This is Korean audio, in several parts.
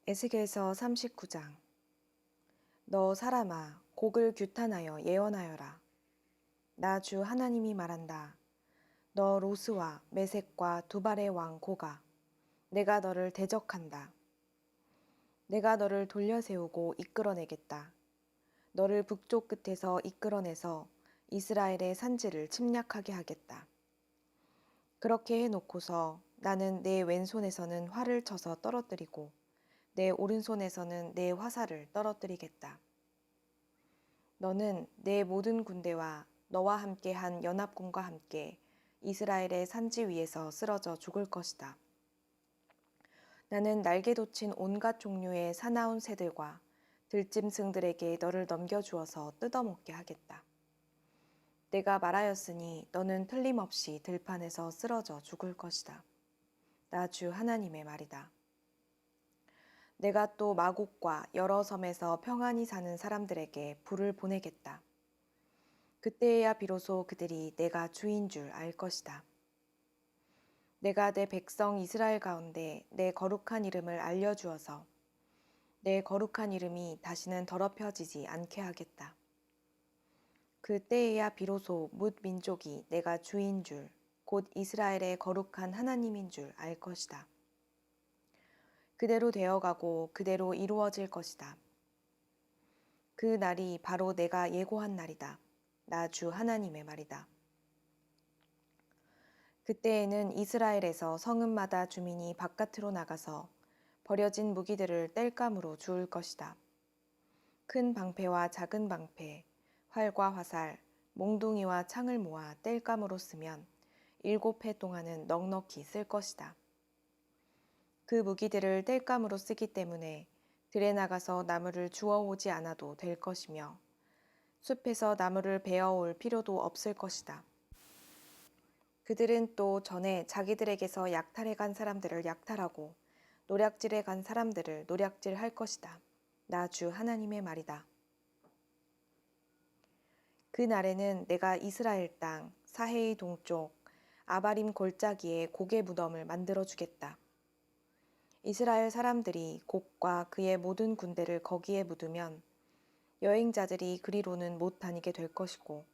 에스겔서 39장. 너 사람아, 곡을 규탄하여 예언하여라. 나 주 하나님이 말한다. 너 로스와 메섹과 두발의 왕 고가, 내가 너를 대적한다. 내가 너를 돌려세우고 이끌어내겠다. 너를 북쪽 끝에서 이끌어내서 이스라엘의 산지를 침략하게 하겠다. 그렇게 해놓고서 나는 내 왼손에서는 활을 쳐서 떨어뜨리고 내 오른손에서는 내 화살을 떨어뜨리겠다. 너는 내 모든 군대와 너와 함께 한 연합군과 함께 이스라엘의 산지 위에서 쓰러져 죽을 것이다. 나는 날개 돋친 온갖 종류의 사나운 새들과 들짐승들에게 너를 넘겨주어서 뜯어먹게 하겠다. 내가 말하였으니 너는 틀림없이 들판에서 쓰러져 죽을 것이다. 나 주 하나님의 말이다. 내가 또 마곡과 여러 섬에서 평안히 사는 사람들에게 불을 보내겠다. 그때야 비로소 그들이 내가 주인 줄 알 것이다. 내가 내 백성 이스라엘 가운데 내 거룩한 이름을 알려주어서 내 거룩한 이름이 다시는 더럽혀지지 않게 하겠다. 그때에야 비로소 뭇 민족이 내가 주인 줄, 곧 이스라엘의 거룩한 하나님인 줄 알 것이다. 그대로 되어가고 그대로 이루어질 것이다. 그 날이 바로 내가 예고한 날이다. 나 주 하나님의 말이다. 그때에는 이스라엘에서 성읍마다 주민이 바깥으로 나가서 버려진 무기들을 땔감으로 주울 것이다. 큰 방패와 작은 방패, 활과 화살, 몽둥이와 창을 모아 땔감으로 쓰면 7해 동안은 넉넉히 쓸 것이다. 그 무기들을 땔감으로 쓰기 때문에 들에 나가서 나무를 주워오지 않아도 될 것이며 숲에서 나무를 베어올 필요도 없을 것이다. 그들은 또 전에 자기들에게서 약탈해 간 사람들을 약탈하고 노략질해 간 사람들을 노략질할 것이다. 나 주 하나님의 말이다. 그 날에는 내가 이스라엘 땅 사헤의 동쪽 아바림 골짜기에 곡의 무덤을 만들어 주겠다. 이스라엘 사람들이 곡과 그의 모든 군대를 거기에 묻으면 여행자들이 그리로는 못 다니게 될 것이고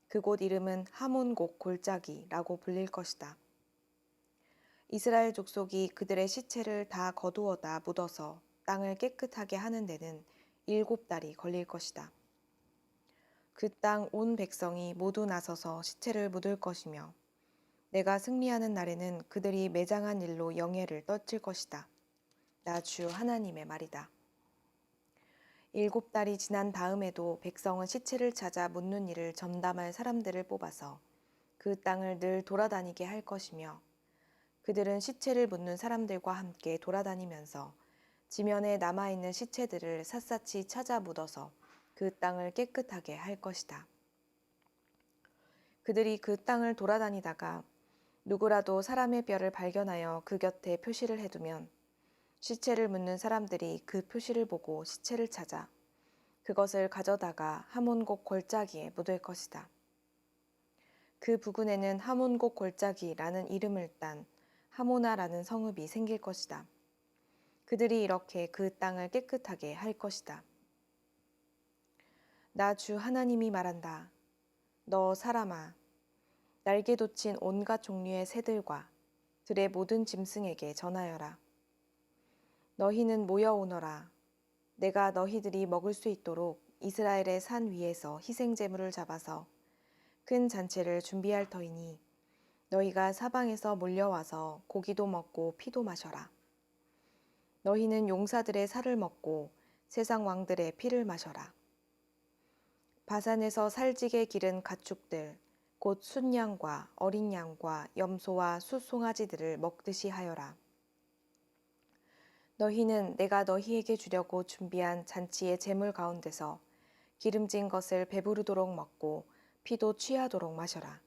그곳 이름은 하몬곡 골짜기라고 불릴 것이다. 이스라엘 족속이 그들의 시체를 다 거두어다 묻어서 땅을 깨끗하게 하는 데는 7달이 걸릴 것이다. 그 땅 온 백성이 모두 나서서 시체를 묻을 것이며 내가 승리하는 날에는 그들이 매장한 일로 영예를 떨칠 것이다. 나 주 하나님의 말이다. 7달이 지난 다음에도 백성은 시체를 찾아 묻는 일을 전담할 사람들을 뽑아서 그 땅을 늘 돌아다니게 할 것이며 그들은 시체를 묻는 사람들과 함께 돌아다니면서 지면에 남아있는 시체들을 샅샅이 찾아 묻어서 그 땅을 깨끗하게 할 것이다. 그들이 그 땅을 돌아다니다가 누구라도 사람의 뼈를 발견하여 그 곁에 표시를 해두면 시체를 묻는 사람들이 그 표시를 보고 시체를 찾아 그것을 가져다가 하몬곡 골짜기에 묻을 것이다. 그 부근에는 하몬곡 골짜기라는 이름을 딴 하모나라는 성읍이 생길 것이다. 그들이 이렇게 그 땅을 깨끗하게 할 것이다. 나 주 하나님이 말한다. 너 사람아, 날개 돋친 온갖 종류의 새들과 들의 모든 짐승에게 전하여라. 너희는 모여오너라. 내가 너희들이 먹을 수 있도록 이스라엘의 산 위에서 희생제물을 잡아서 큰 잔치를 준비할 터이니 너희가 사방에서 몰려와서 고기도 먹고 피도 마셔라. 너희는 용사들의 살을 먹고 세상 왕들의 피를 마셔라. 바산에서 살찌게 기른 가축들, 곧 순양과 어린 양과 염소와 숫송아지들을 먹듯이 하여라. 너희는 내가 너희에게 주려고 준비한 잔치의 제물 가운데서 기름진 것을 배부르도록 먹고 피도 취하도록 마셔라.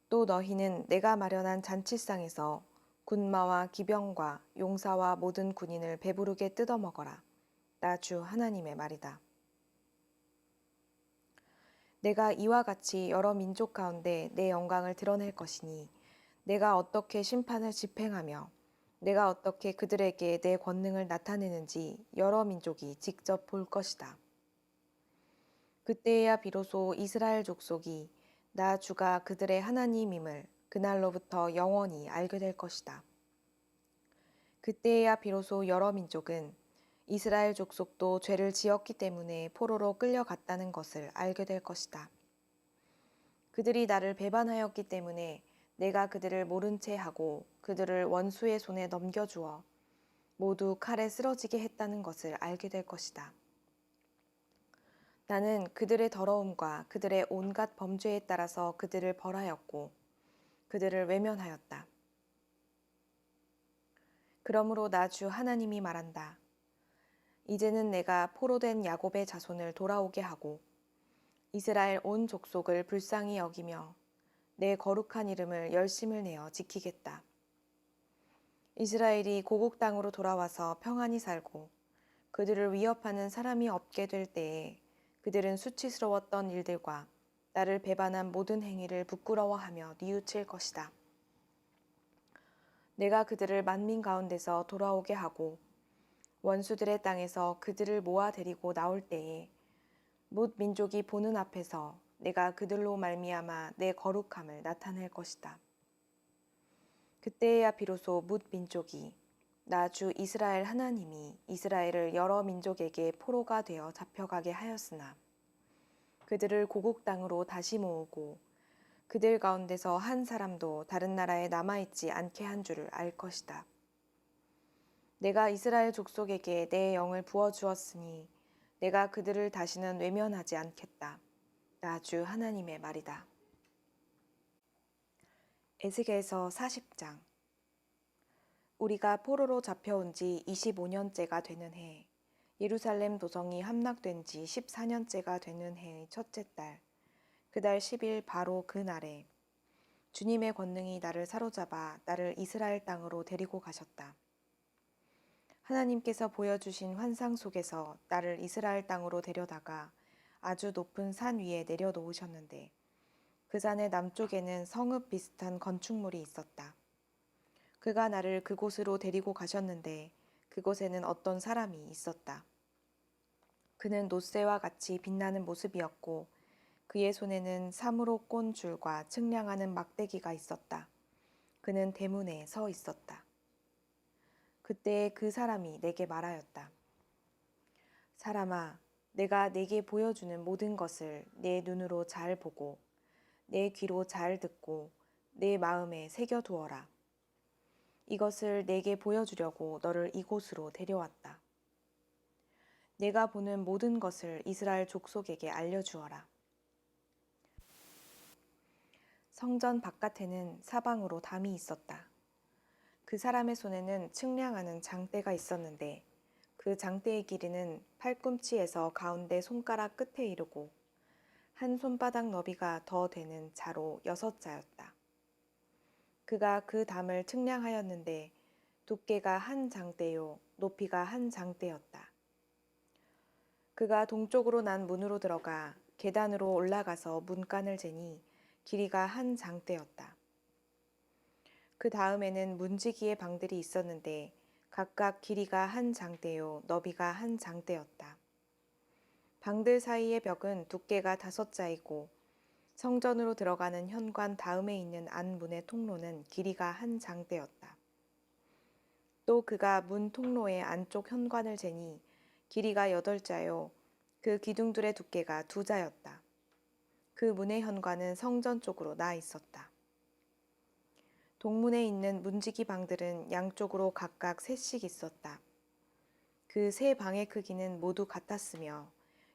또 너희는 내가 마련한 잔치상에서 군마와 기병과 용사와 모든 군인을 배부르게 뜯어 먹어라. 나 주 하나님의 말이다. 내가 이와 같이 여러 민족 가운데 내 영광을 드러낼 것이니 내가 어떻게 심판을 집행하며 내가 어떻게 그들에게 내 권능을 나타내는지 여러 민족이 직접 볼 것이다. 그때야 비로소 이스라엘 족속이 나 주가 그들의 하나님임을 그날로부터 영원히 알게 될 것이다. 그때야 비로소 여러 민족은 이스라엘 족속도 죄를 지었기 때문에 포로로 끌려갔다는 것을 알게 될 것이다. 그들이 나를 배반하였기 때문에 내가 그들을 모른 채 하고 그들을 원수의 손에 넘겨주어 모두 칼에 쓰러지게 했다는 것을 알게 될 것이다. 나는 그들의 더러움과 그들의 온갖 범죄에 따라서 그들을 벌하였고 그들을 외면하였다. 그러므로 나 주 하나님이 말한다. 이제는 내가 포로된 야곱의 자손을 돌아오게 하고 이스라엘 온 족속을 불쌍히 여기며 내 거룩한 이름을 열심을 내어 지키겠다. 이스라엘이 고국 땅으로 돌아와서 평안히 살고 그들을 위협하는 사람이 없게 될 때에 그들은 수치스러웠던 일들과 나를 배반한 모든 행위를 부끄러워하며 뉘우칠 것이다. 내가 그들을 만민 가운데서 돌아오게 하고 원수들의 땅에서 그들을 모아 데리고 나올 때에 뭇 민족이 보는 앞에서 내가 그들로 말미암아 내 거룩함을 나타낼 것이다. 그때야 비로소 뭇 민족이 나 주 이스라엘 하나님이 이스라엘을 여러 민족에게 포로가 되어 잡혀가게 하였으나 그들을 고국 땅으로 다시 모으고 그들 가운데서 한 사람도 다른 나라에 남아있지 않게 한 줄을 알 것이다. 내가 이스라엘 족속에게 내 영을 부어주었으니 내가 그들을 다시는 외면하지 않겠다. 나 주 하나님의 말이다. 에스겔서 40장. 우리가 포로로 잡혀온 지 25년째가 되는 해, 예루살렘 도성이 함락된 지 14년째가 되는 해의 첫째 달, 그달 10일 바로 그 날에 주님의 권능이 나를 사로잡아 나를 이스라엘 땅으로 데리고 가셨다. 하나님께서 보여주신 환상 속에서 나를 이스라엘 땅으로 데려다가 아주 높은 산 위에 내려놓으셨는데 그 산의 남쪽에는 성읍 비슷한 건축물이 있었다. 그가 나를 그곳으로 데리고 가셨는데 그곳에는 어떤 사람이 있었다. 그는 놋새와 같이 빛나는 모습이었고 그의 손에는 사무로 꼰 줄과 측량하는 막대기가 있었다. 그는 대문에 서 있었다. 그때 그 사람이 내게 말하였다. 사람아, 내가 내게 보여주는 모든 것을 내 눈으로 잘 보고 내 귀로 잘 듣고 내 마음에 새겨두어라. 이것을 내게 보여주려고 너를 이곳으로 데려왔다. 내가 보는 모든 것을 이스라엘 족속에게 알려주어라. 성전 바깥에는 사방으로 담이 있었다. 그 사람의 손에는 측량하는 장대가 있었는데 그 장대의 길이는 팔꿈치에서 가운데 손가락 끝에 이르고 한 손바닥 너비가 더 되는 자로 6자였다. 그가 그 담을 측량하였는데 두께가 한 장대요 높이가 한 장대였다. 그가 동쪽으로 난 문으로 들어가 계단으로 올라가서 문간을 재니 길이가 한 장대였다. 그 다음에는 문지기의 방들이 있었는데 각각 길이가 한 장대요 너비가 한 장대였다. 방들 사이의 벽은 두께가 5자이고 성전으로 들어가는 현관 다음에 있는 안문의 통로는 길이가 한 장대였다. 또 그가 문 통로의 안쪽 현관을 재니 길이가 8자요 그 기둥들의 두께가 2자였다. 그 문의 현관은 성전 쪽으로 나 있었다. 동문에 있는 문지기 방들은 양쪽으로 각각 3씩 있었다. 그 3방의 크기는 모두 같았으며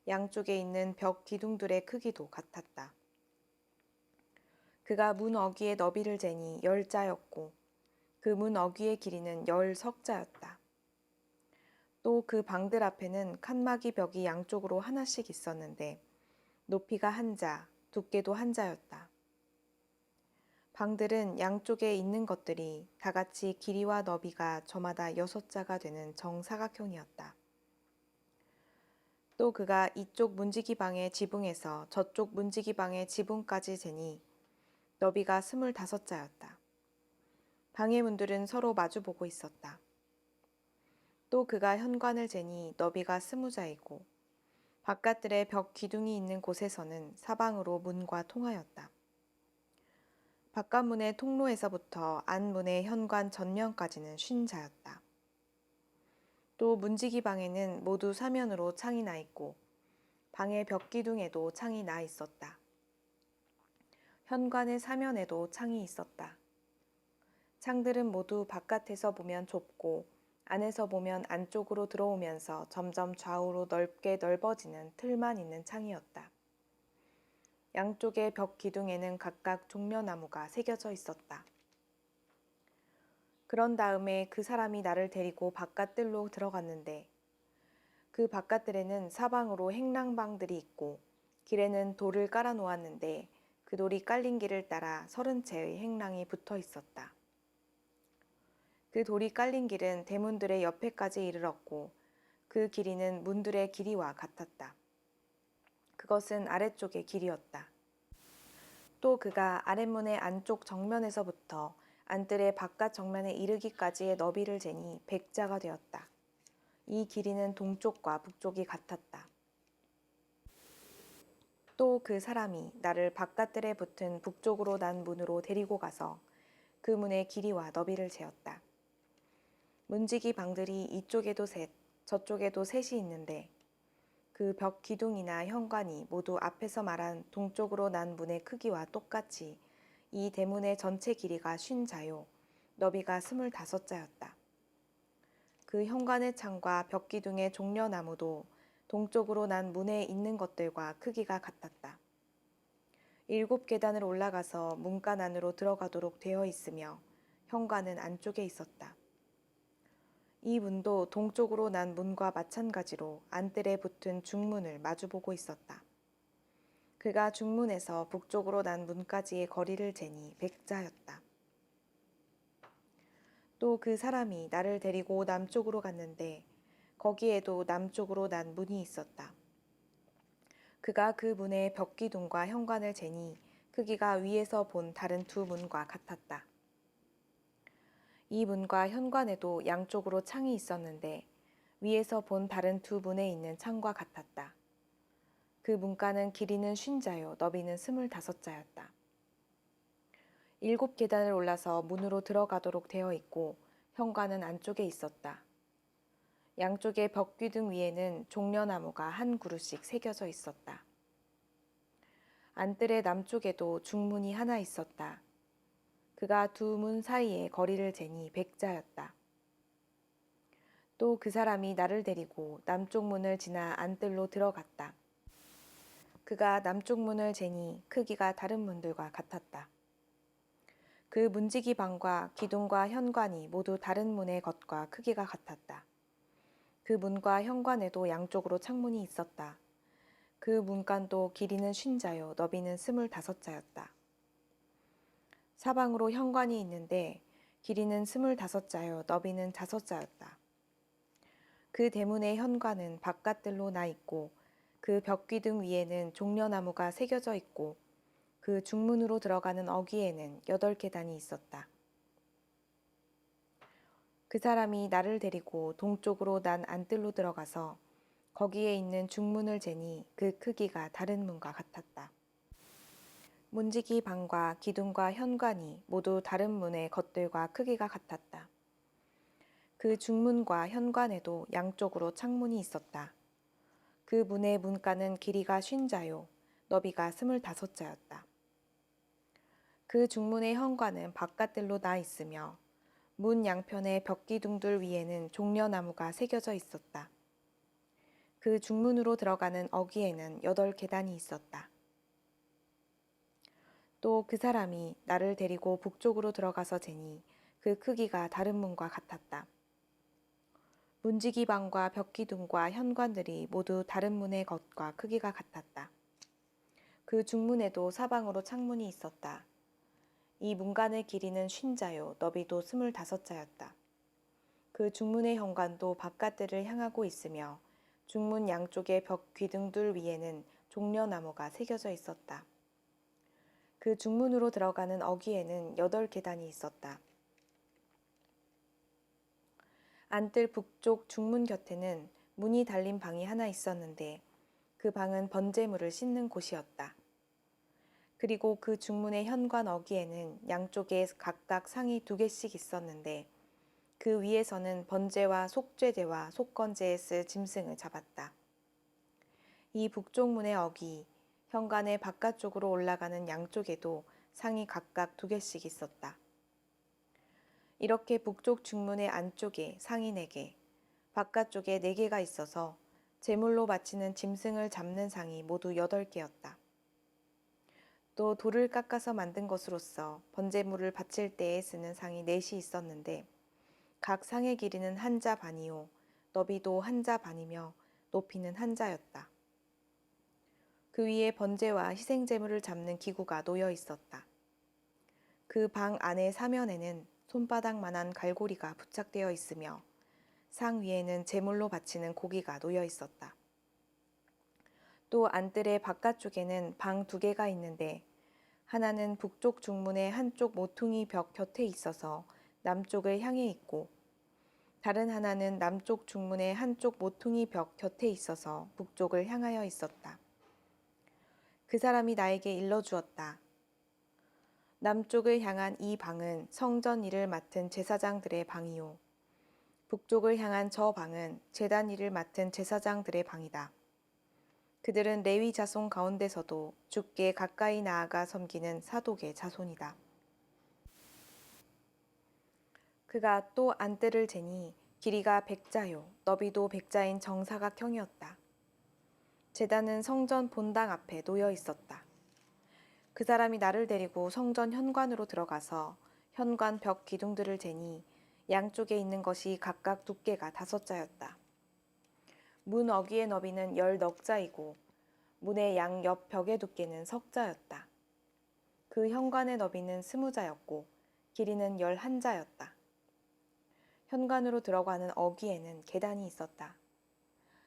양쪽에 있는 벽 기둥들의 크기도 같았다. 그가 문 어귀의 너비를 재니 10자였고 그 문 어귀의 길이는 10석자였다. 또 그 방들 앞에는 칸막이 벽이 양쪽으로 하나씩 있었는데 높이가 1자, 두께도 1자였다. 방들은 양쪽에 있는 것들이 다 같이 길이와 너비가 저마다 6자가 되는 정사각형이었다. 또 그가 이쪽 문지기 방의 지붕에서 저쪽 문지기 방의 지붕까지 재니 너비가 25자였다. 방의 문들은 서로 마주보고 있었다. 또 그가 현관을 재니 너비가 20자이고 바깥들의 벽 기둥이 있는 곳에서는 사방으로 문과 통하였다. 바깥문의 통로에서부터 안문의 현관 전면까지는 50자였다. 또 문지기 방에는 모두 사면으로 창이 나 있고 방의 벽 기둥에도 창이 나 있었다. 현관의 사면에도 창이 있었다. 창들은 모두 바깥에서 보면 좁고 안에서 보면 안쪽으로 들어오면서 점점 좌우로 넓게 넓어지는 틀만 있는 창이었다. 양쪽의 벽 기둥에는 각각 종려나무가 새겨져 있었다. 그런 다음에 그 사람이 나를 데리고 바깥들로 들어갔는데 그 바깥들에는 사방으로 행랑방들이 있고 길에는 돌을 깔아 놓았는데 그 돌이 깔린 길을 따라 30채의 행랑이 붙어 있었다. 그 돌이 깔린 길은 대문들의 옆에까지 이르렀고 그 길이는 문들의 길이와 같았다. 그것은 아래쪽의 길이었다. 또 그가 아랫문의 안쪽 정면에서부터 안뜰의 바깥 정면에 이르기까지의 너비를 재니 100자가 되었다. 이 길이는 동쪽과 북쪽이 같았다. 또 그 사람이 나를 바깥뜰에 붙은 북쪽으로 난 문으로 데리고 가서 그 문의 길이와 너비를 재었다. 문지기 방들이 이쪽에도 셋, 저쪽에도 셋이 있는데 그 벽 기둥이나 현관이 모두 앞에서 말한 동쪽으로 난 문의 크기와 똑같이 이 대문의 전체 길이가 50자요, 너비가 25자였다. 그 현관의 창과 벽 기둥의 종려나무도 동쪽으로 난 문에 있는 것들과 크기가 같았다. 7계단을 올라가서 문간 안으로 들어가도록 되어 있으며 현관은 안쪽에 있었다. 이 문도 동쪽으로 난 문과 마찬가지로 안뜰에 붙은 중문을 마주보고 있었다. 그가 중문에서 북쪽으로 난 문까지의 거리를 재니 100자였다. 또 그 사람이 나를 데리고 남쪽으로 갔는데 거기에도 남쪽으로 난 문이 있었다. 그가 그 문의 벽 기둥과 현관을 재니 크기가 위에서 본 다른 두 문과 같았다. 이 문과 현관에도 양쪽으로 창이 있었는데 위에서 본 다른 두 문에 있는 창과 같았다. 그 문가는 길이는 50자요, 너비는 25자였다. 7계단을 올라서 문으로 들어가도록 되어 있고 현관은 안쪽에 있었다. 양쪽의 벽 기둥 위에는 종려나무가 한 그루씩 새겨져 있었다. 안뜰의 남쪽에도 중문이 하나 있었다. 그가 두 문 사이의 거리를 재니 100자였다. 또 그 사람이 나를 데리고 남쪽 문을 지나 안뜰로 들어갔다. 그가 남쪽 문을 재니 크기가 다른 문들과 같았다. 그 문지기 방과 기둥과 현관이 모두 다른 문의 것과 크기가 같았다. 그 문과 현관에도 양쪽으로 창문이 있었다. 그 문간도 길이는 50자요, 너비는 25자였다. 사방으로 현관이 있는데 길이는 25자요, 너비는 5자였다. 그 대문의 현관은 바깥들로 나 있고 그 벽 기둥 위에는 종려나무가 새겨져 있고 그 중문으로 들어가는 어귀에는 8계단이 있었다. 그 사람이 나를 데리고 동쪽으로 난 안뜰로 들어가서 거기에 있는 중문을 재니 그 크기가 다른 문과 같았다. 문지기 방과 기둥과 현관이 모두 다른 문의 것들과 크기가 같았다. 그 중문과 현관에도 양쪽으로 창문이 있었다. 그 문의 문가는 길이가 50자요, 너비가 25자였다. 그 중문의 현관은 바깥들로 나 있으며 문 양편의 벽 기둥들 위에는 종려나무가 새겨져 있었다. 그 중문으로 들어가는 어귀에는 8계단이 있었다. 또 그 사람이 나를 데리고 북쪽으로 들어가서 재니 그 크기가 다른 문과 같았다. 문지기 방과 벽 기둥과 현관들이 모두 다른 문의 것과 크기가 같았다. 그 중문에도 사방으로 창문이 있었다. 이 문간의 길이는 50자요, 너비도 25자였다. 그 중문의 현관도 바깥들을 향하고 있으며 중문 양쪽의 벽 기둥들 위에는 종려나무가 새겨져 있었다. 그 중문으로 들어가는 어귀에는 8계단이 있었다. 안뜰 북쪽 중문 곁에는 문이 달린 방이 하나 있었는데 그 방은 번제물을 씻는 곳이었다. 그리고 그 중문의 현관 어귀에는 양쪽에 각각 상이 2개씩 있었는데 그 위에서는 번제와 속죄제와 속건제에 쓸 짐승을 잡았다. 이 북쪽 문의 어귀, 현관의 바깥쪽으로 올라가는 양쪽에도 상이 각각 2개씩 있었다. 이렇게 북쪽 중문의 안쪽에 상이 4개, 바깥쪽에 4개가 있어서 제물로 바치는 짐승을 잡는 상이 모두 8개였다. 또 돌을 깎아서 만든 것으로서 번제물을 바칠 때에 쓰는 상이 4이 있었는데 각 상의 길이는 1자 반이요 너비도 1자 반이며 높이는 1자였다. 그 위에 번제와 희생제물을 잡는 기구가 놓여 있었다. 그 방 안의 사면에는 손바닥만한 갈고리가 부착되어 있으며 상 위에는 제물로 바치는 고기가 놓여 있었다. 또 안뜰의 바깥쪽에는 방 2개가 있는데 하나는 북쪽 중문의 한쪽 모퉁이 벽 곁에 있어서 남쪽을 향해 있고 다른 하나는 남쪽 중문의 한쪽 모퉁이 벽 곁에 있어서 북쪽을 향하여 있었다. 그 사람이 나에게 일러주었다. 남쪽을 향한 이 방은 성전 일을 맡은 제사장들의 방이요. 북쪽을 향한 저 방은 제단 일을 맡은 제사장들의 방이다. 그들은 레위 자손 가운데서도 주께 가까이 나아가 섬기는 사독의 자손이다. 그가 또 안뜰을 재니 길이가 100자요 너비도 100자인 정사각형이었다. 제단은 성전 본당 앞에 놓여 있었다. 그 사람이 나를 데리고 성전 현관으로 들어가서 현관 벽 기둥들을 재니 양쪽에 있는 것이 각각 두께가 5자였다. 문 어귀의 너비는 10넉자이고 문의 양옆 벽의 두께는 10자였다. 그 현관의 너비는 20자였고 길이는 11자였다. 현관으로 들어가는 어귀에는 계단이 있었다.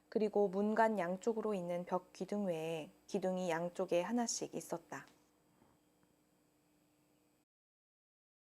그리고 문간 양쪽으로 있는 벽 기둥 외에 기둥이 양쪽에 하나씩 있었다.